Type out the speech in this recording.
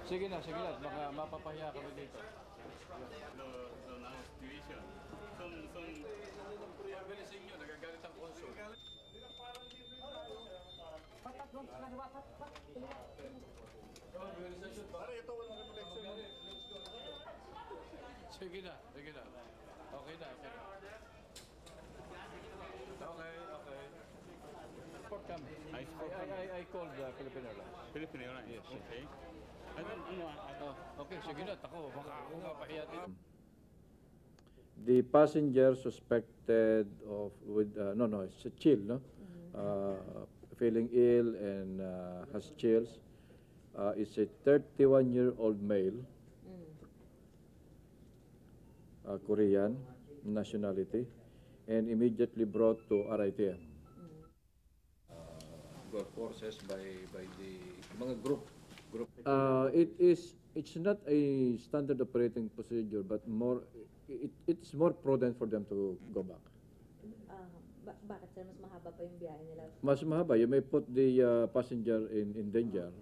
Sige na, baka mapapahiya kami dito. The now situation. Bilisin nyo, nagagalit ang konsul. Sige na. Okay na. Okay. Support kami. I called the Filipino Airlines. Philippine Airlines. Yes. Okay. Okay, sige na. Tako, baka ako mapahiya dito. The passenger suspected of it's a chill, no? Feeling ill and has chills. Is a 31-year-old male, Korean nationality, and immediately brought to RITM. Got forces by the mga group. It's not a standard operating procedure, but it's more prudent for them to go back. Bakit sir, mas mahaba pa yung biyahe nila? Mas mahaba, you may put the passenger in danger.